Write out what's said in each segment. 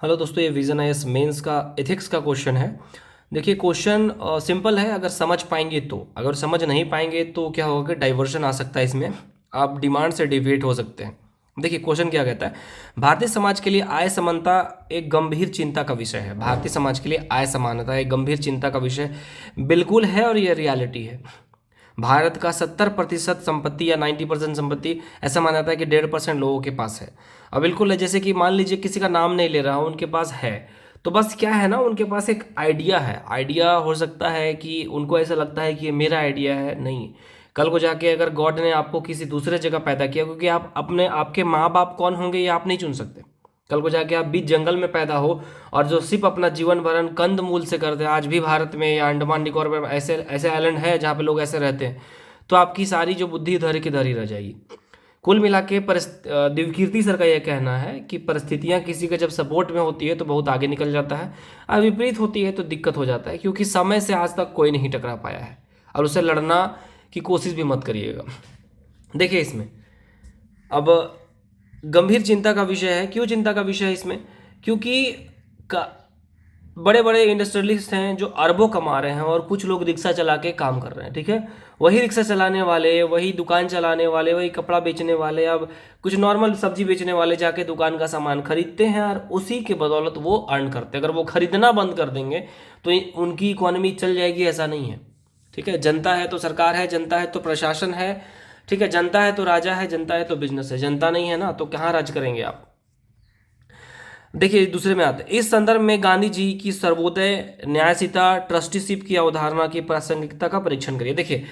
Hello दोस्तों, ये vision IAS mains का एथिक्स का क्वेश्चन है। देखिए क्वेश्चन सिंपल है, अगर समझ पाएंगे तो। अगर समझ नहीं पाएंगे तो क्या होगा कि डाइवर्शन आ सकता है इसमें, आप डिमांड से डिविएट हो सकते हैं। देखिए क्वेश्चन क्या कहता है, भारतीय समाज के लिए आय समानता एक गंभीर चिंता का विषय है। भारतीय समाज के लिए आय समानता एक गंभीर चिंता का विषय बिल्कुल है और ये रियलिटी है। भारत का 70% संपत्ति या 90% संपत्ति ऐसा माना जाता है कि 1.5% लोगों के पास है। अब बिल्कुल है, जैसे कि मान लीजिए किसी का नाम नहीं ले रहा हूँ, उनके पास है, तो बस क्या है ना, उनके पास एक आइडिया है। आइडिया हो सकता है कि उनको ऐसा लगता है कि ये मेरा आइडिया है, नहीं। कल को जाके अगर गॉड ने आपको किसी दूसरे जगह पैदा किया, क्योंकि आप अपने आपके माँ बाप कौन होंगे ये आप नहीं चुन सकते। कल को जाके आप बीच जंगल में पैदा हो और जो सिर्फ अपना जीवन भरण कंद मूल से करते हैं, आज भी भारत में या अंडमान निकोबार में ऐसे ऐसे आइलैंड है जहाँ पे लोग ऐसे रहते हैं, तो आपकी सारी जो बुद्धि इधर की इधर ही रह जाएगी। कुल मिला के दिवकीर्ति सर का यह कहना है कि परिस्थितियां किसी के जब सपोर्ट में होती है तो बहुत आगे निकल जाता है, और विपरीत होती है तो दिक्कत हो जाता है, क्योंकि समय से आज तक कोई नहीं टकरा पाया है और उसे लड़ना की कोशिश भी मत करिएगा। देखिए इसमें अब गंभीर चिंता का विषय है। क्यों चिंता का विषय है इसमें? क्योंकि बड़े बड़े इंडस्ट्रियलिस्ट हैं जो अरबों कमा रहे हैं और कुछ लोग रिक्शा चला के काम कर रहे हैं। ठीक है, वही रिक्शा चलाने वाले, वही दुकान चलाने वाले, वही कपड़ा बेचने वाले, अब कुछ नॉर्मल सब्जी बेचने वाले जाके दुकान का सामान खरीदते हैं और उसी के बदौलत वो अर्न करते हैं। अगर वो खरीदना बंद कर देंगे तो उनकी इकोनॉमी चल जाएगी, ऐसा नहीं है। ठीक है, जनता है तो सरकार है, जनता है तो प्रशासन है, ठीक है, जनता है तो राजा है, जनता है तो बिजनेस है। जनता नहीं है ना तो कहाँ राज करेंगे आप। देखिए दूसरे में आते हैं, इस संदर्भ में गांधी जी की सर्वोदय न्यायसीता ट्रस्टीशिप की अवधारणा की प्रासंगिकता का परीक्षण करिए। देखिए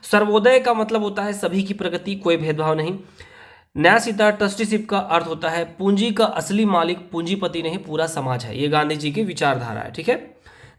सर्वोदय का मतलब होता है सभी की प्रगति, कोई भेदभाव नहीं। न्यायसीता ट्रस्टीशिप का अर्थ होता है पूंजी का असली मालिक पूंजीपति नहीं पूरा समाज है। ये गांधी जी की विचारधारा है। ठीक है,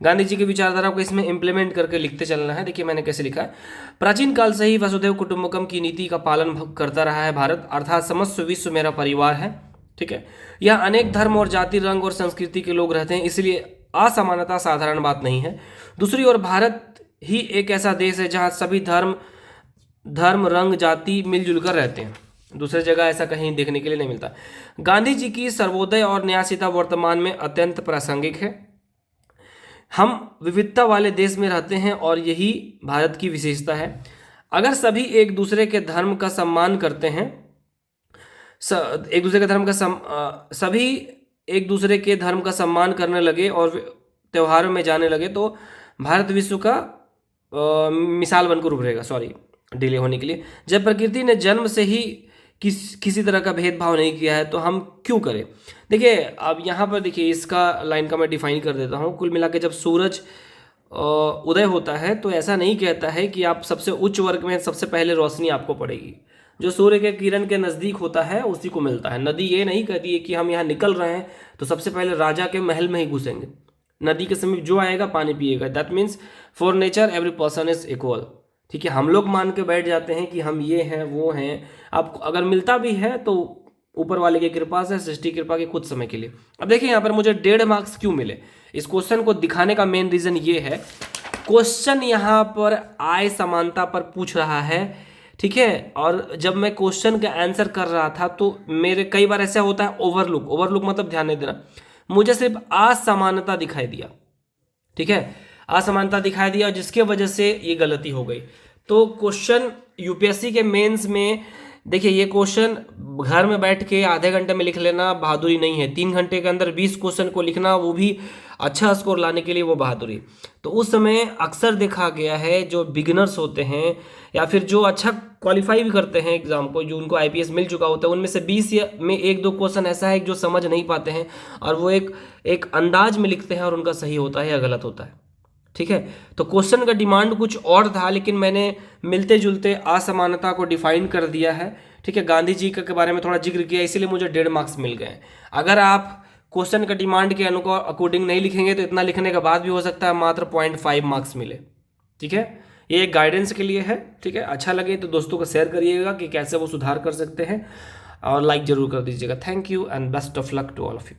गांधी जी की विचारधारा को इसमें इंप्लीमेंट करके लिखते चलना है। देखिए मैंने कैसे लिखा है, प्राचीन काल से ही वसुधैव कुटुंबकम की नीति का पालन करता रहा है भारत, अर्थात समस्त विश्व मेरा परिवार है। ठीक है, यहाँ अनेक धर्म और जाति, रंग और संस्कृति के लोग रहते हैं, इसलिए असमानता साधारण बात नहीं है। दूसरी ओर भारत ही एक ऐसा देश है जहाँ सभी धर्म रंग जाति मिलजुल कर रहते हैं। दूसरी जगह ऐसा कहीं देखने के लिए नहीं मिलता। गांधी जी की सर्वोदय और न्यायसीता वर्तमान में अत्यंत प्रासंगिक है। हम विविधता वाले देश में रहते हैं और यही भारत की विशेषता है। अगर सभी एक दूसरे के धर्म का सम्मान करते हैं, सभी एक दूसरे के धर्म का सम्मान करने लगे और त्योहारों में जाने लगे तो भारत विश्व का मिसाल बनकर उभरेगा। सॉरी डिले होने के लिए। जब प्रकृति ने जन्म से ही किसी तरह का भेदभाव नहीं किया है तो हम क्यों करें। देखिए अब यहाँ पर देखिए इसका लाइन का मैं डिफाइन कर देता हूँ। कुल मिला के जब सूरज उदय होता है तो ऐसा नहीं कहता है कि आप सबसे उच्च वर्ग में सबसे पहले रोशनी आपको पड़ेगी। जो सूर्य के किरण के नज़दीक होता है उसी को मिलता है। नदी ये नहीं कहती है कि हम यहाँ निकल रहे हैं तो सबसे पहले राजा के महल में ही घुसेंगे। नदी के समीप जो आएगा पानी पिएगा। That means for nature every person is equal. ठीक है, हम लोग मान के बैठ जाते हैं कि हम ये हैं वो हैं। अब अगर मिलता भी है तो ऊपर वाले की कृपा से, सृष्टि कृपा के कुछ समय के लिए। अब देखिए यहाँ पर मुझे 1.5 मार्क्स क्यों मिले, इस क्वेश्चन को दिखाने का मेन रीजन ये है, क्वेश्चन यहाँ पर आय समानता पर पूछ रहा है। ठीक है, और जब मैं क्वेश्चन का आंसर कर रहा था तो मेरे कई बार ऐसा होता है ओवरलुक मतलब ध्यान नहीं देना, मुझे सिर्फ असमानता दिखाई दिया। ठीक है, असमानता दिखाई दिया जिसके वजह से ये गलती हो गई। तो क्वेश्चन यूपीएससी के मेंस में देखिए, ये क्वेश्चन घर में बैठ के आधे घंटे में लिख लेना बहादुरी नहीं है। 3 घंटे के अंदर 20 क्वेश्चन को लिखना, वो भी अच्छा स्कोर लाने के लिए, वो बहादुरी। तो उस समय अक्सर देखा गया है जो बिगिनर्स होते हैं या फिर जो अच्छा क्वालिफाई भी करते हैं एग्जाम को, जो उनको आईपीएस मिल चुका होता है, उनमें से 20 में 1-2 क्वेश्चन ऐसा है जो समझ नहीं पाते हैं और वो एक अंदाज में लिखते हैं और उनका सही होता है या गलत होता है। ठीक है, तो क्वेश्चन का डिमांड कुछ और था लेकिन मैंने मिलते जुलते असमानता को डिफाइन कर दिया है। ठीक है, गांधी जी के बारे में थोड़ा जिक्र किया, इसीलिए मुझे 1.5 मार्क्स मिल गए। अगर आप क्वेश्चन का डिमांड के अकॉर्डिंग नहीं लिखेंगे तो इतना लिखने के बाद भी हो सकता है मात्र 0.5 मार्क्स मिले। ठीक है, ये एक गाइडेंस के लिए है। ठीक है, अच्छा लगे तो दोस्तों को शेयर करिएगा कि कैसे वो सुधार कर सकते हैं और लाइक जरूर कर दीजिएगा। Thank you and best of luck to all of you.